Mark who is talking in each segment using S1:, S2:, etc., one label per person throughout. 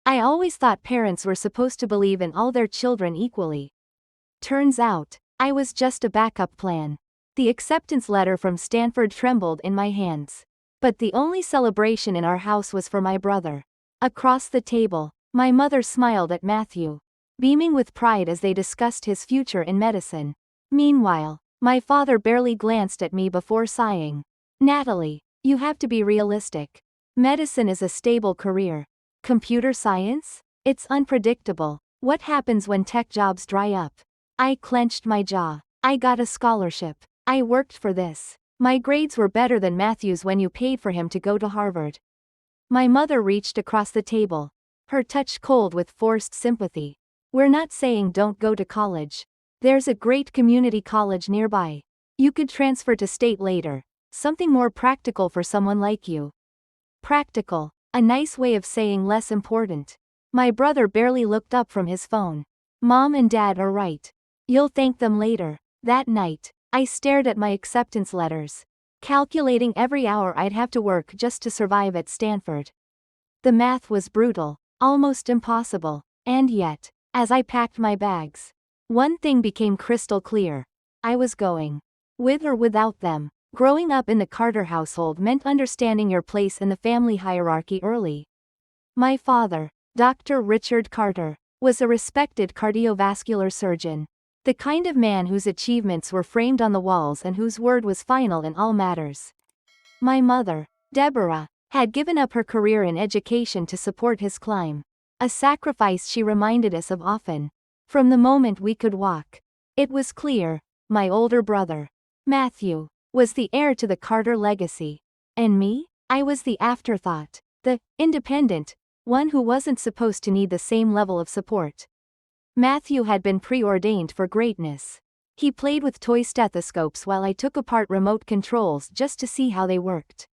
S1: I always thought parents were supposed to believe in all their children equally. Turns out, I was just a backup plan. The acceptance letter from Stanford trembled in my hands. But the only celebration in our house was for my brother. Across the table, my mother smiled at Matthew, beaming with pride as they discussed his future in medicine. Meanwhile, my father barely glanced at me before sighing. Natalie, you have to be realistic. Medicine is a stable career. Computer science? It's unpredictable. What happens when tech jobs dry up? I clenched my jaw. I got a scholarship. I worked for this. My grades were better than Matthew's when you paid for him to go to Harvard. My mother reached across the table, her touch cold with forced sympathy. We're not saying don't go to college. There's a great community college nearby. You could transfer to state later. Something more practical for someone like you. Practical, a nice way of saying less important. My brother barely looked up from his phone. Mom and Dad are right. You'll thank them later. That night, I stared at my acceptance letters, calculating every hour I'd have to work just to survive at Stanford. The math was brutal, almost impossible, and yet, as I packed my bags, one thing became crystal clear. I was going. With or without them. Growing up in the Carter household meant understanding your place in the family hierarchy early. My father, Dr. Richard Carter, was a respected cardiovascular surgeon. The kind of man whose achievements were framed on the walls and whose word was final in all matters. My mother, Deborah, had given up her career in education to support his climb. A sacrifice she reminded us of often. From the moment we could walk. It was clear, my older brother, Matthew, was the heir to the Carter legacy. And me? I was the afterthought. The independent one who wasn't supposed to need the same level of support. Matthew had been preordained for greatness. He played with toy stethoscopes while I took apart remote controls just to see how they worked.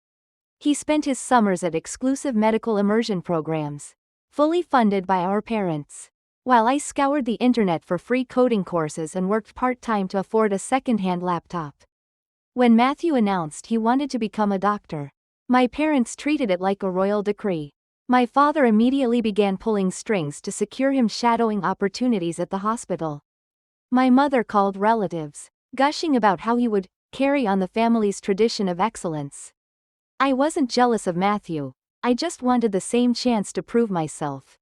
S1: He spent his summers at exclusive medical immersion programs, fully funded by our parents, while I scoured the internet for free coding courses and worked part-time to afford a second-hand laptop. When Matthew announced he wanted to become a doctor, my parents treated it like a royal decree. My father immediately began pulling strings to secure him shadowing opportunities at the hospital. My mother called relatives, gushing about how he would carry on the family's tradition of excellence. I wasn't jealous of Matthew, I just wanted the same chance to prove myself.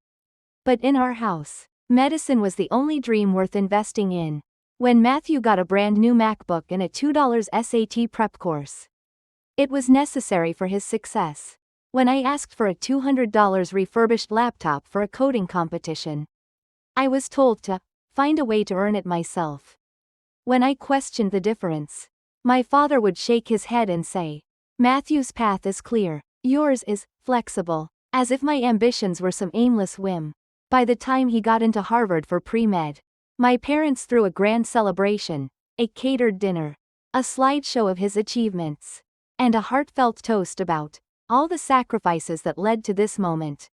S1: But in our house, medicine was the only dream worth investing in. When Matthew got a brand new MacBook and a $2 SAT prep course, it was necessary for his success. When I asked for a $200 refurbished laptop for a coding competition, I was told to find a way to earn it myself. When I questioned the difference, my father would shake his head and say, "Matthew's path is clear, yours is flexible," as if my ambitions were some aimless whim. By the time he got into Harvard for pre-med, my parents threw a grand celebration, a catered dinner, a slideshow of his achievements, and a heartfelt toast about all the sacrifices that led to this moment.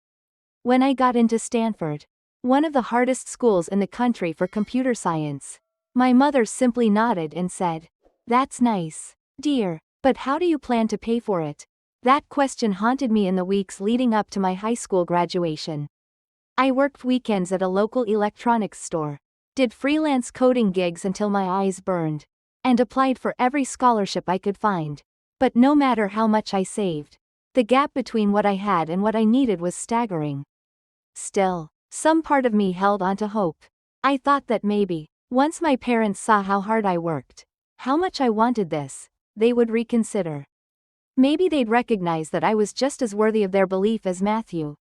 S1: When I got into Stanford, one of the hardest schools in the country for computer science, my mother simply nodded and said, "That's nice, dear, but how do you plan to pay for it?" That question haunted me in the weeks leading up to my high school graduation. I worked weekends at a local electronics store, did freelance coding gigs until my eyes burned, and applied for every scholarship I could find. But no matter how much I saved, the gap between what I had and what I needed was staggering. Still, some part of me held on to hope. I thought that maybe, once my parents saw how hard I worked, how much I wanted this, they would reconsider. Maybe they'd recognize that I was just as worthy of their belief as Matthew.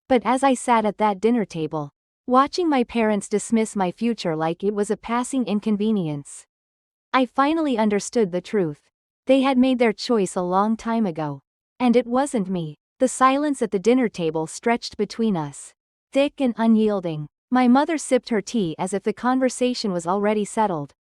S1: But as I sat at that dinner table, watching my parents dismiss my future like it was a passing inconvenience, I finally understood the truth. They had made their choice a long time ago. And it wasn't me. The silence at the dinner table stretched between us, thick and unyielding. My mother sipped her tea as if the conversation was already settled,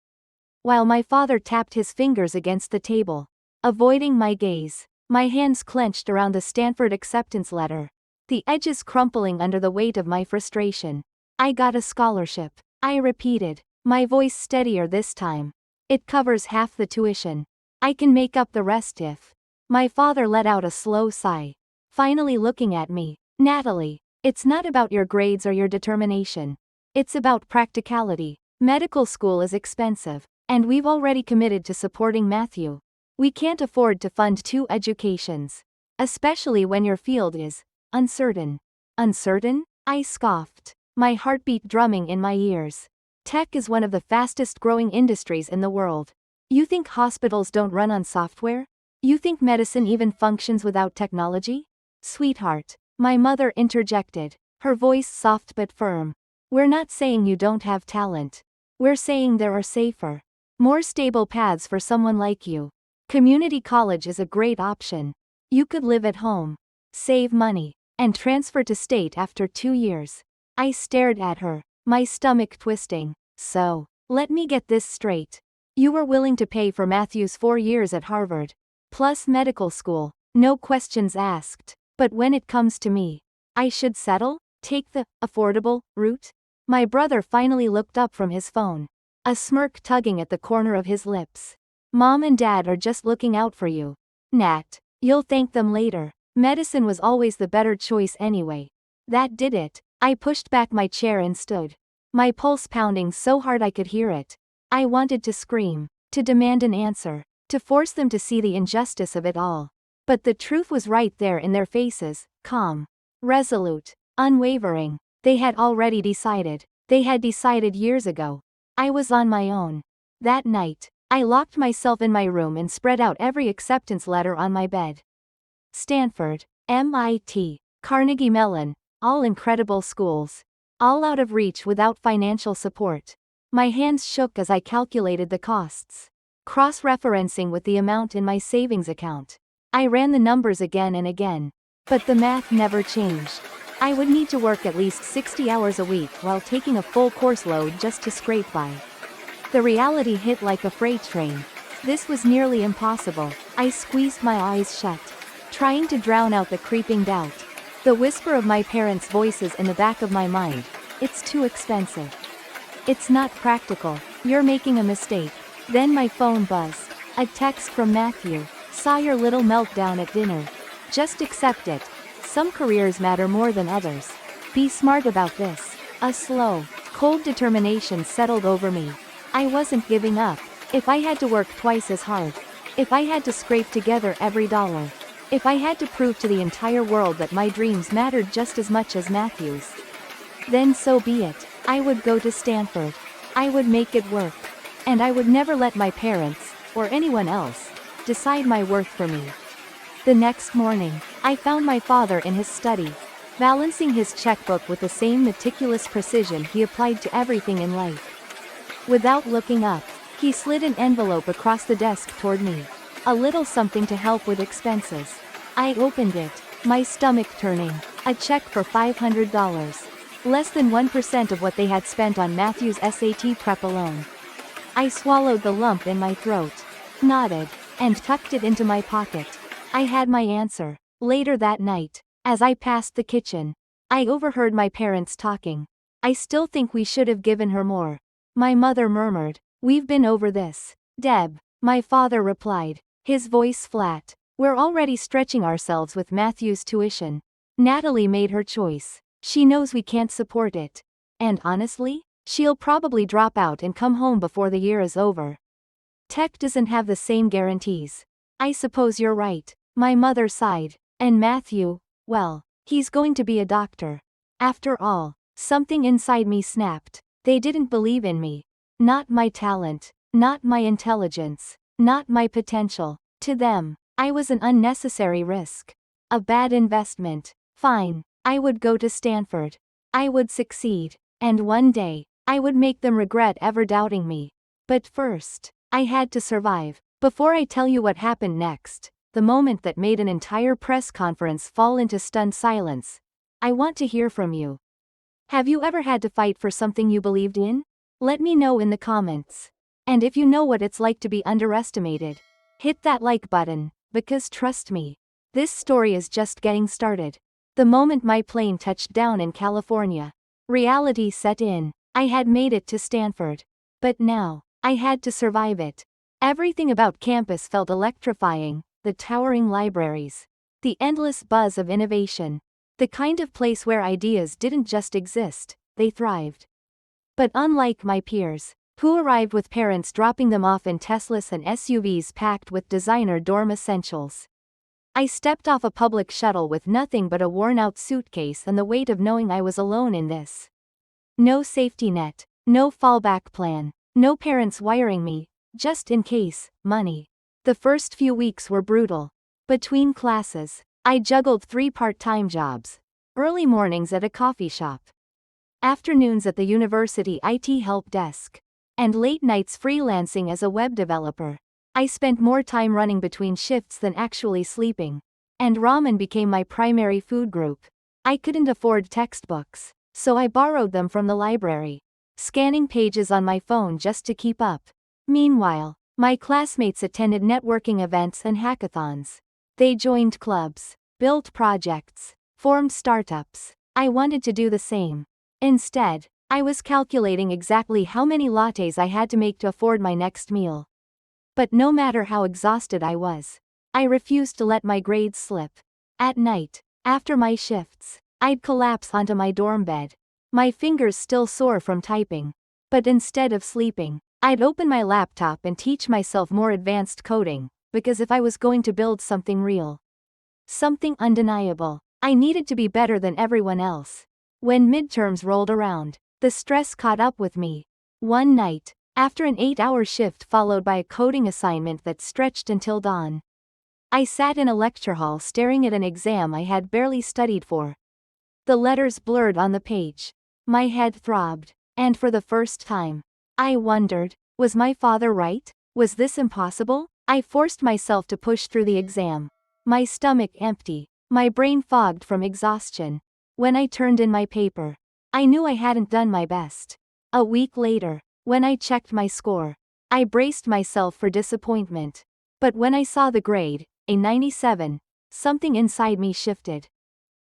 S1: while my father tapped his fingers against the table, avoiding my gaze. My hands clenched around the Stanford acceptance letter, the edges crumpling under the weight of my frustration. "I got a scholarship," I repeated, my voice steadier this time. "It covers half the tuition. I can make up the rest if..." My father let out a slow sigh, finally looking at me. "Natalie, It's not about your grades or your determination. It's about practicality. Medical school is expensive, and we've already committed to supporting Matthew. We can't afford to fund two educations. Especially when your field is uncertain. Uncertain? I scoffed, my heartbeat drumming in my ears. Tech is one of the fastest growing industries in the world. You think hospitals don't run on software? You think medicine even functions without technology? Sweetheart, my mother interjected, her voice soft but firm. We're not saying you don't have talent. We're saying there are safer, more stable paths for someone like you. Community college is a great option. You could live at home, save money, and transfer to state after 2 years. I stared at her, my stomach twisting. So, let me get this straight. You were willing to pay for Matthew's 4 years at Harvard, plus medical school, no questions asked. But when it comes to me, I should settle? Take the affordable route? My brother finally looked up from his phone, a smirk tugging at the corner of his lips. Mom and Dad are just looking out for you. Nat, you'll thank them later. Medicine was always the better choice anyway. That did it. I pushed back my chair and stood, my pulse pounding so hard I could hear it. I wanted to scream, to demand an answer, to force them to see the injustice of it all. But the truth was right there in their faces, calm, resolute, unwavering. They had already decided. They had decided years ago. I was on my own. That night, I locked myself in my room and spread out every acceptance letter on my bed. Stanford, MIT, Carnegie Mellon, all incredible schools. All out of reach without financial support. My hands shook as I calculated the costs, cross-referencing with the amount in my savings account. I ran the numbers again and again. But the math never changed. I would need to work at least 60 hours a week while taking a full course load just to scrape by. The reality hit like a freight train. This was nearly impossible. I squeezed my eyes shut, trying to drown out the creeping doubt. The whisper of my parents' voices in the back of my mind. It's too expensive. It's not practical. You're making a mistake. Then my phone buzzed. A text from Matthew. Saw your little meltdown at dinner. Just accept it. Some careers matter more than others. Be smart about this. A slow, cold determination settled over me. I wasn't giving up. If I had to work twice as hard. If I had to scrape together every dollar. If I had to prove to the entire world that my dreams mattered just as much as Matthew's. Then so be it. I would go to Stanford. I would make it work. And I would never let my parents, or anyone else, decide my worth for me. The next morning, I found my father in his study, balancing his checkbook with the same meticulous precision he applied to everything in life. Without looking up, he slid an envelope across the desk toward me. A little something to help with expenses. I opened it, my stomach turning. A check for $500. Less than 1% of what they had spent on Matthew's SAT prep alone. I swallowed the lump in my throat, nodded, and tucked it into my pocket. I had my answer. Later that night, as I passed the kitchen, I overheard my parents talking. I still think we should have given her more. My mother murmured, "We've been over this, Deb." My father replied, his voice flat, "We're already stretching ourselves with Matthew's tuition. Natalie made her choice. She knows we can't support it. And honestly, she'll probably drop out and come home before the year is over. Tech doesn't have the same guarantees." I suppose you're right, my mother sighed. And Matthew, well, he's going to be a doctor. After all, something inside me snapped. They didn't believe in me. Not my talent, not my intelligence, not my potential. To them, I was an unnecessary risk. A bad investment. Fine, I would go to Stanford. I would succeed. And one day, I would make them regret ever doubting me. But first, I had to survive. Before I tell you what happened next, the moment that made an entire press conference fall into stunned silence, I want to hear from you. Have you ever had to fight for something you believed in? Let me know in the comments. And if you know what it's like to be underestimated, hit that like button, because trust me, this story is just getting started. The moment my plane touched down in California, reality set in. I had made it to Stanford. But now, I had to survive it. Everything about campus felt electrifying, the towering libraries, the endless buzz of innovation, The kind of place where ideas didn't just exist, they thrived. But unlike my peers, who arrived with parents dropping them off in Teslas and SUVs packed with designer dorm essentials, I stepped off a public shuttle with nothing but a worn-out suitcase and the weight of knowing I was alone in this. No safety net, no fallback plan, no parents wiring me, just in case, money. The first few weeks were brutal. Between classes, I juggled 3 part-time jobs. Early mornings at a coffee shop, afternoons at the university IT help desk, and late nights freelancing as a web developer. I spent more time running between shifts than actually sleeping, and ramen became my primary food group. I couldn't afford textbooks, so I borrowed them from the library, scanning pages on my phone just to keep up. Meanwhile, my classmates attended networking events and hackathons. They joined clubs, built projects, formed startups. I wanted to do the same. Instead, I was calculating exactly how many lattes I had to make to afford my next meal. But no matter how exhausted I was, I refused to let my grades slip. At night, after my shifts, I'd collapse onto my dorm bed, my fingers still sore from typing. But instead of sleeping, I'd open my laptop and teach myself more advanced coding, because if I was going to build something real, something undeniable, I needed to be better than everyone else. When midterms rolled around, the stress caught up with me. One night, after an 8-hour shift followed by a coding assignment that stretched until dawn, I sat in a lecture hall staring at an exam I had barely studied for. The letters blurred on the page. My head throbbed, and for the first time, I wondered, was my father right? Was this impossible? I forced myself to push through the exam, my stomach empty, my brain fogged from exhaustion. When I turned in my paper, I knew I hadn't done my best. A week later, when I checked my score, I braced myself for disappointment. But when I saw the grade, a 97, something inside me shifted.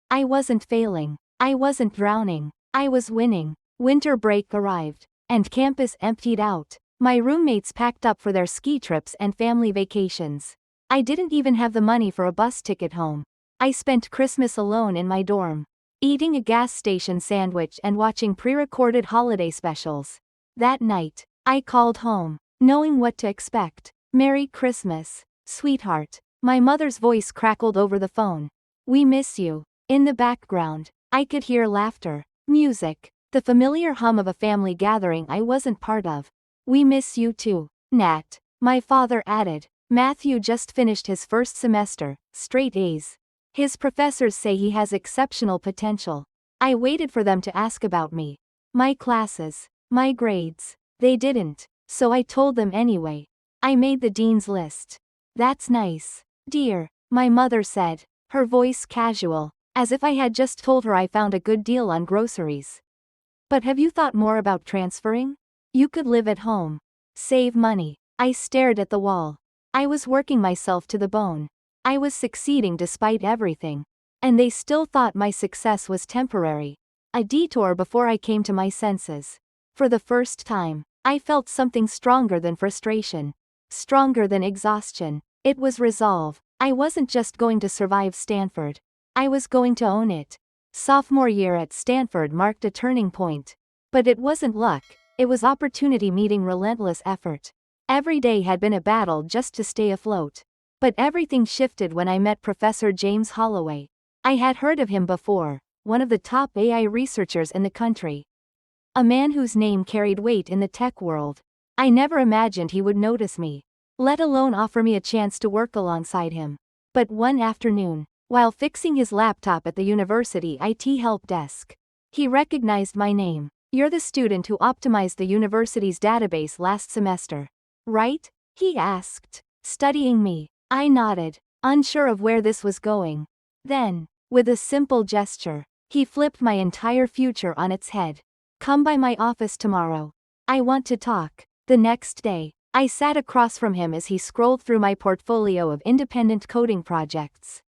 S1: I wasn't failing. I wasn't drowning. I was winning. Winter break arrived, and campus emptied out. My roommates packed up for their ski trips and family vacations. I didn't even have the money for a bus ticket home. I spent Christmas alone in my dorm, eating a gas station sandwich and watching pre-recorded holiday specials. That night, I called home, knowing what to expect. "Merry Christmas, sweetheart." My mother's voice crackled over the phone. "We miss you." In the background, I could hear laughter, music, the familiar hum of a family gathering I wasn't part of. "We miss you too, Nat," my father added. "Matthew just finished his first semester, straight A's. His professors say he has exceptional potential." I waited for them to ask about me, my classes, my grades. They didn't, so I told them anyway. I made the dean's list. "That's nice, dear," my mother said, her voice casual, as if I had just told her I found a good deal on groceries. "But have you thought more about transferring? You could live at home. Save money." I stared at the wall. I was working myself to the bone. I was succeeding despite everything. And they still thought my success was temporary. A detour before I came to my senses. For the first time, I felt something stronger than frustration. Stronger than exhaustion. It was resolve. I wasn't just going to survive Stanford. I was going to own it. Sophomore year at Stanford marked a turning point. But it wasn't luck, it was opportunity meeting relentless effort. Every day had been a battle just to stay afloat. But everything shifted when I met Professor James Holloway. I had heard of him before, one of the top AI researchers in the country. A man whose name carried weight in the tech world. I never imagined he would notice me, let alone offer me a chance to work alongside him. But one afternoon, while fixing his laptop at the university IT help desk, he recognized my name. "You're the student who optimized the university's database last semester, right?" he asked, studying me. I nodded, unsure of where this was going. Then, with a simple gesture, he flipped my entire future on its head. "Come by my office tomorrow. I want to talk." The next day, I sat across from him as he scrolled through my portfolio of independent coding projects,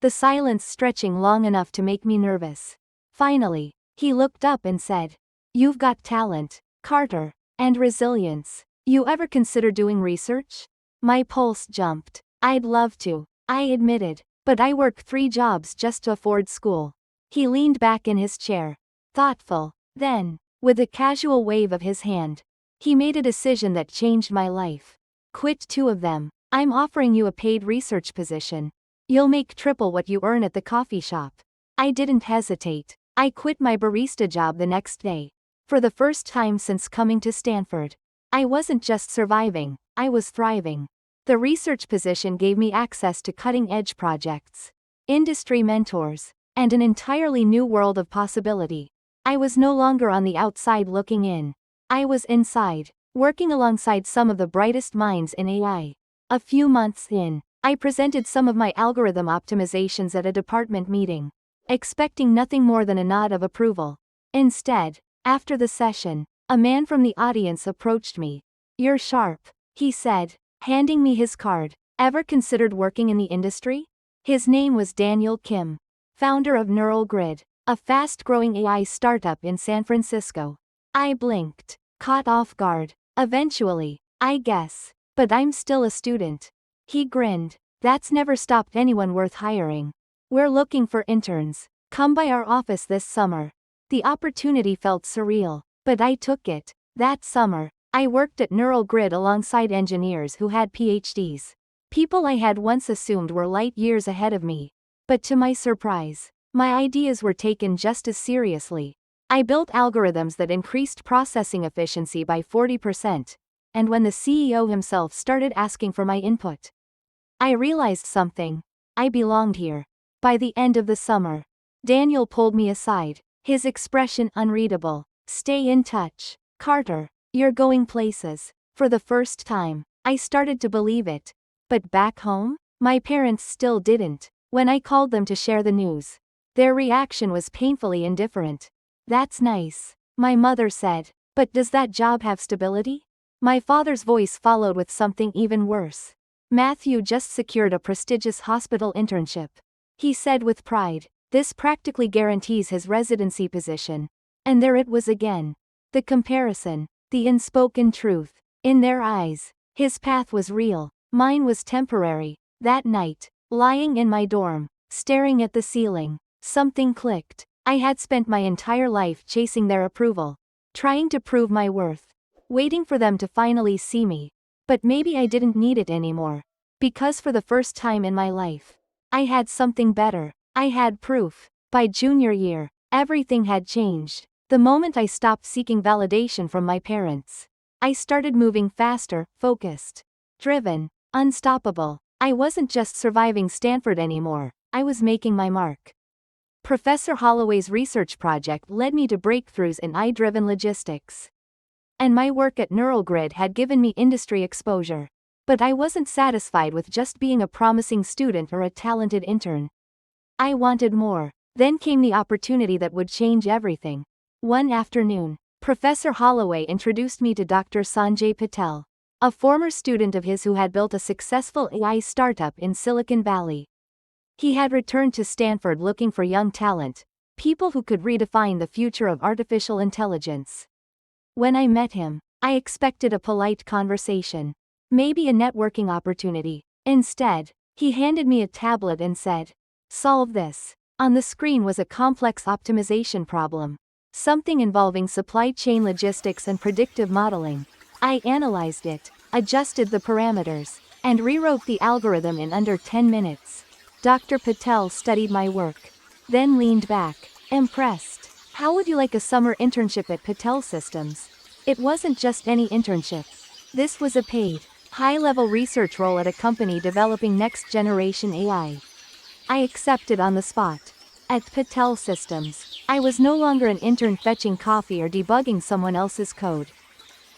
S1: the silence stretching long enough to make me nervous. Finally, he looked up and said, "You've got talent, Carter, and resilience. You ever consider doing research?" My pulse jumped. "I'd love to," I admitted, "but I work 3 jobs just to afford school." He leaned back in his chair, thoughtful. Then, with a casual wave of his hand, he made a decision that changed my life. Quit 2 of them. I'm offering you a paid research position. You'll make triple what you earn at the coffee shop. I didn't hesitate. I quit my barista job the next day. For the first time since coming to Stanford, I wasn't just surviving, I was thriving. The research position gave me access to cutting-edge projects, industry mentors, and an entirely new world of possibility. I was no longer on the outside looking in. I was inside, working alongside some of the brightest minds in AI. A few months in, I presented some of my algorithm optimizations at a department meeting, expecting nothing more than a nod of approval. Instead, after the session, a man from the audience approached me. "You're sharp," he said, handing me his card. "Ever considered working in the industry?" His name was Daniel Kim, founder of Neural Grid, a fast-growing AI startup in San Francisco. I blinked, caught off guard. "Eventually, I guess. But I'm still a student." He grinned. "That's never stopped anyone worth hiring. We're looking for interns. Come by our office this summer." The opportunity felt surreal, but I took it. That summer, I worked at Neural Grid alongside engineers who had PhDs. People I had once assumed were light years ahead of me. But to my surprise, my ideas were taken just as seriously. I built algorithms that increased processing efficiency by 40%, and when the CEO himself started asking for my input, I realized something. I belonged here. By the end of the summer, Daniel pulled me aside, his expression unreadable. "Stay in touch, Carter. You're going places." For the first time, I started to believe it. But back home, my parents still didn't. When I called them to share the news, their reaction was painfully indifferent. "That's nice," my mother said. "But does that job have stability?" My father's voice followed with something even worse. "Matthew just secured a prestigious hospital internship," he said with pride. "This practically guarantees his residency position." And there it was again. The comparison, the unspoken truth. In their eyes, his path was real, mine was temporary. That night, lying in my dorm, staring at the ceiling, something clicked. I had spent my entire life chasing their approval, trying to prove my worth, waiting for them to finally see me. But maybe I didn't need it anymore. Because for the first time in my life, I had something better. I had proof. By junior year, everything had changed. The moment I stopped seeking validation from my parents, I started moving faster, focused, driven, unstoppable. I wasn't just surviving Stanford anymore, I was making my mark. Professor Holloway's research project led me to breakthroughs in AI-driven logistics. And my work at Neural Grid had given me industry exposure. But I wasn't satisfied with just being a promising student or a talented intern. I wanted more. Then came the opportunity that would change everything. One afternoon, Professor Holloway introduced me to Dr. Sanjay Patel, a former student of his who had built a successful AI startup in Silicon Valley. He had returned to Stanford looking for young talent, people who could redefine the future of artificial intelligence. When I met him, I expected a polite conversation, maybe a networking opportunity. Instead, he handed me a tablet and said, "Solve this." On the screen was a complex optimization problem, something involving supply chain logistics and predictive modeling. I analyzed it, adjusted the parameters, and rewrote the algorithm in under 10 minutes. Dr. Patel studied my work, then leaned back, impressed. "How would you like a summer internship at Patel Systems?" It wasn't just any internship. This was a paid, high-level research role at a company developing next-generation AI. I accepted on the spot. At Patel Systems, I was no longer an intern fetching coffee or debugging someone else's code.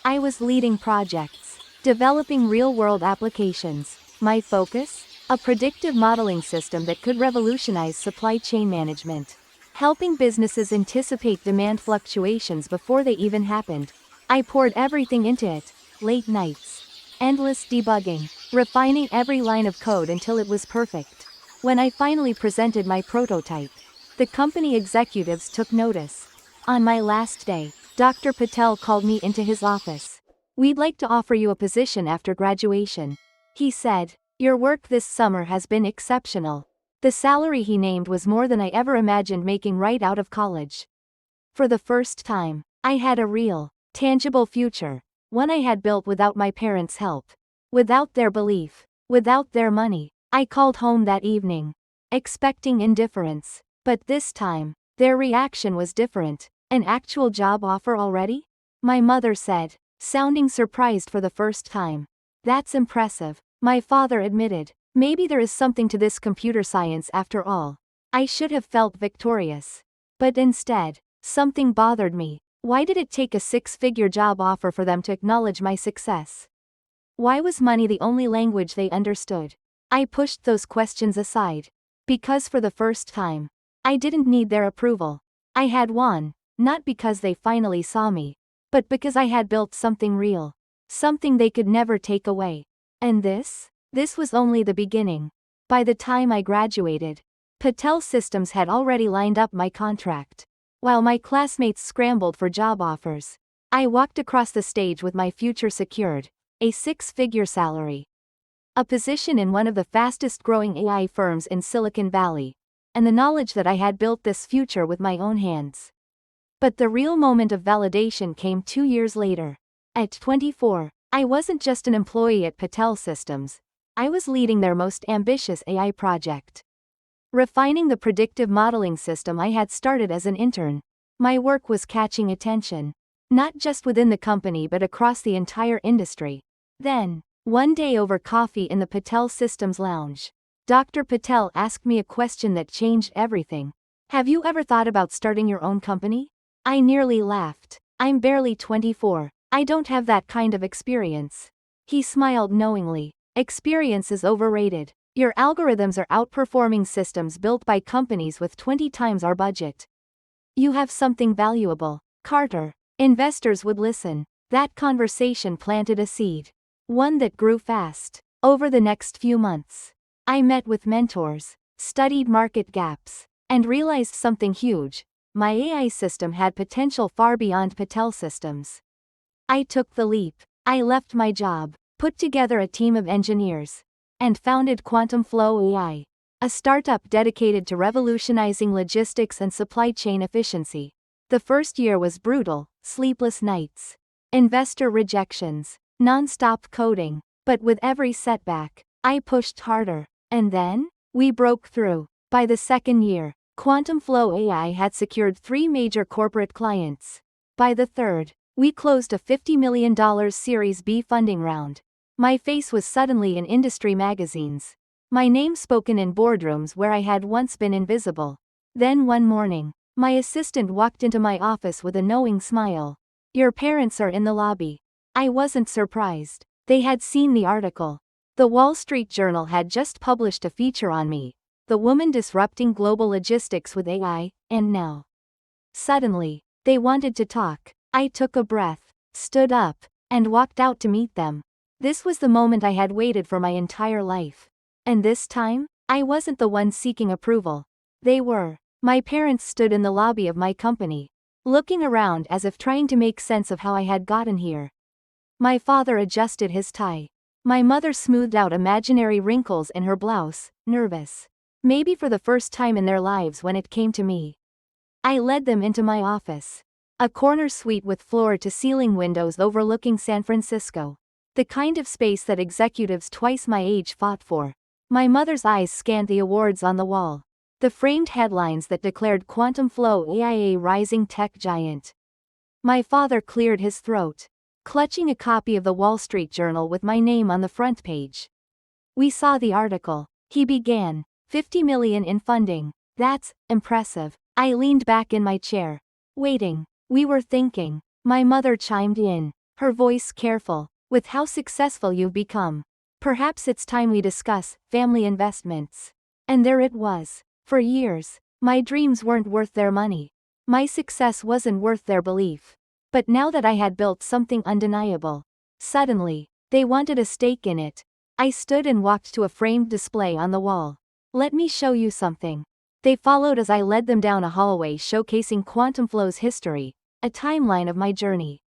S1: I was leading projects, developing real-world applications. My focus? A predictive modeling system that could revolutionize supply chain management, helping businesses anticipate demand fluctuations before they even happened. I poured everything into it, late nights, endless debugging, refining every line of code until it was perfect. When I finally presented my prototype, the company executives took notice. On my last day, Dr. Patel called me into his office. "We'd like to offer you a position after graduation," he said. "Your work this summer has been exceptional. The salary he named was more than I ever imagined making right out of college. For the first time, I had a real, tangible future, one I had built without my parents' help, without their belief, without their money. I called home that evening, expecting indifference, but this time, their reaction was different. An actual job offer already? My mother said, sounding surprised for the first time. That's impressive, my father admitted. Maybe there is something to this computer science after all. I should have felt victorious. But instead, something bothered me. Why did it take a six-figure job offer for them to acknowledge my success? Why was money the only language they understood? I pushed those questions aside. Because for the first time, I didn't need their approval. I had won, not because they finally saw me, but because I had built something real. Something they could never take away. And this was only the beginning. By the time I graduated, Patel Systems had already lined up my contract. While my classmates scrambled for job offers, I walked across the stage with my future secured, a six-figure salary, a position in one of the fastest-growing AI firms in Silicon Valley, and the knowledge that I had built this future with my own hands. But the real moment of validation came 2 years later. At 24, I wasn't just an employee at Patel Systems, I was leading their most ambitious AI project. Refining the predictive modeling system I had started as an intern. My work was catching attention, not just within the company but across the entire industry. Then, one day over coffee in the Patel Systems lounge, Dr. Patel asked me a question that changed everything. Have you ever thought about starting your own company? I nearly laughed. I'm barely 24. I don't have that kind of experience. He smiled knowingly. Experience is overrated. Your algorithms are outperforming systems built by companies with 20 times our budget. You have something valuable, Carter. Investors would listen. That conversation planted a seed. One that grew fast. Over the next few months, I met with mentors, studied market gaps, and realized something huge. My AI system had potential far beyond Patel Systems. I took the leap. I left my job, put together a team of engineers, and founded Quantum Flow AI, a startup dedicated to revolutionizing logistics and supply chain efficiency. The first year was brutal, sleepless nights, investor rejections, non-stop coding, but with every setback, I pushed harder, and then, we broke through. By the second year, Quantum Flow AI had secured 3 major corporate clients. By the third, we closed a $50 million Series B funding round. My face was suddenly in industry magazines. My name spoken in boardrooms where I had once been invisible. Then one morning, my assistant walked into my office with a knowing smile. Your parents are in the lobby. I wasn't surprised. They had seen the article. The Wall Street Journal had just published a feature on me, the woman disrupting global logistics with AI, and now, suddenly, they wanted to talk. I took a breath, stood up, and walked out to meet them. This was the moment I had waited for my entire life. And this time, I wasn't the one seeking approval. They were. My parents stood in the lobby of my company, looking around as if trying to make sense of how I had gotten here. My father adjusted his tie. My mother smoothed out imaginary wrinkles in her blouse, nervous. Maybe for the first time in their lives when it came to me. I led them into my office. A corner suite with floor-to-ceiling windows overlooking San Francisco. The kind of space that executives twice my age fought for. My mother's eyes scanned the awards on the wall. The framed headlines that declared Quantum Flow AI a rising tech giant. My father cleared his throat, clutching a copy of the Wall Street Journal with my name on the front page. We saw the article. He began. 50 million in funding. That's impressive. I leaned back in my chair, waiting. We were thinking. My mother chimed in, her voice careful. With how successful you've become, perhaps it's time we discuss family investments. And there it was. For years, my dreams weren't worth their money. My success wasn't worth their belief. But now that I had built something undeniable, suddenly, they wanted a stake in it. I stood and walked to a framed display on the wall. Let me show you something. They followed as I led them down a hallway showcasing Quantum Flow's history, a timeline of my journey.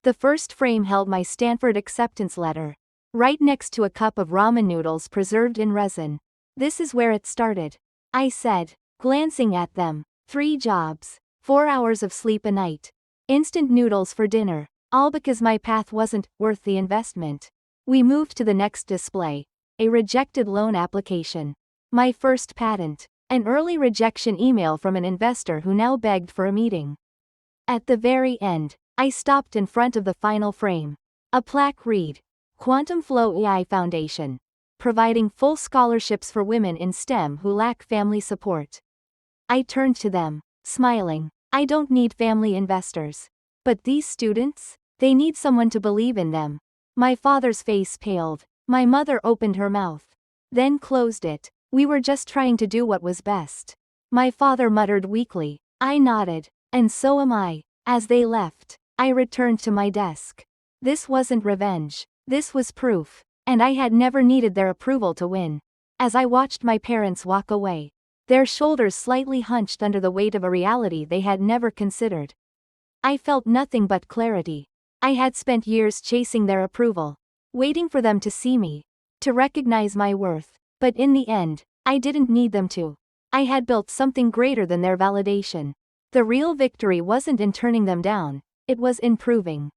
S1: The first frame held my Stanford acceptance letter, right next to a cup of ramen noodles preserved in resin. This is where it started. I said, glancing at them. 3 jobs, 4 hours of sleep a night, instant noodles for dinner, all because my path wasn't worth the investment. We moved to the next display. A rejected loan application. My first patent. An early rejection email from an investor who now begged for a meeting. At the very end, I stopped in front of the final frame. A plaque read, Quantum Flow AI Foundation. Providing full scholarships for women in STEM who lack family support. I turned to them, smiling. I don't need family investors. But these students? They need someone to believe in them. My father's face paled. My mother opened her mouth. Then closed it. We were just trying to do what was best. My father muttered weakly. I nodded. And so am I. As they left, I returned to my desk. This wasn't revenge. This was proof. And I had never needed their approval to win. As I watched my parents walk away, their shoulders slightly hunched under the weight of a reality they had never considered, I felt nothing but clarity. I had spent years chasing their approval, waiting for them to see me, to recognize my worth, but in the end, I didn't need them to. I had built something greater than their validation. The real victory wasn't in turning them down, it was in proving,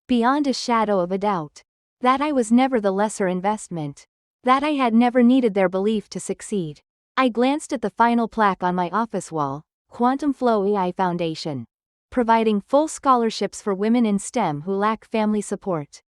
S1: beyond a shadow of a doubt, that I was never the lesser investment. That I had never needed their belief to succeed. I glanced at the final plaque on my office wall, Quantum Flow AI Foundation. Providing full scholarships for women in STEM who lack family support.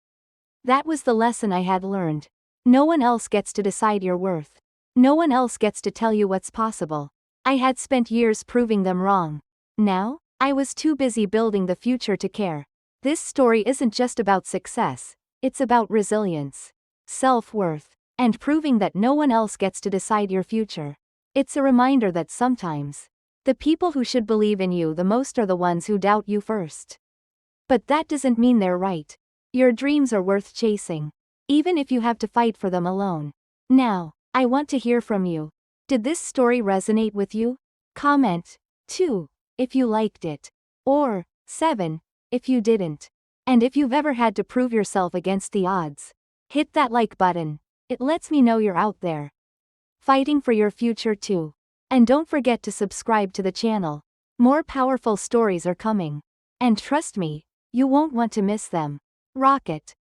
S1: That was the lesson I had learned. No one else gets to decide your worth. No one else gets to tell you what's possible. I had spent years proving them wrong. Now, I was too busy building the future to care. This story isn't just about success. It's about resilience, self-worth, and proving that no one else gets to decide your future. It's a reminder that sometimes, the people who should believe in you the most are the ones who doubt you first. But that doesn't mean they're right. Your dreams are worth chasing, even if you have to fight for them alone. Now, I want to hear from you. Did this story resonate with you? Comment 2 if you liked it, or 7 if you didn't. And if you've ever had to prove yourself against the odds, hit that like button. It lets me know you're out there, fighting for your future too. And don't forget to subscribe to the channel. More powerful stories are coming. And trust me, you won't want to miss them. Rock it.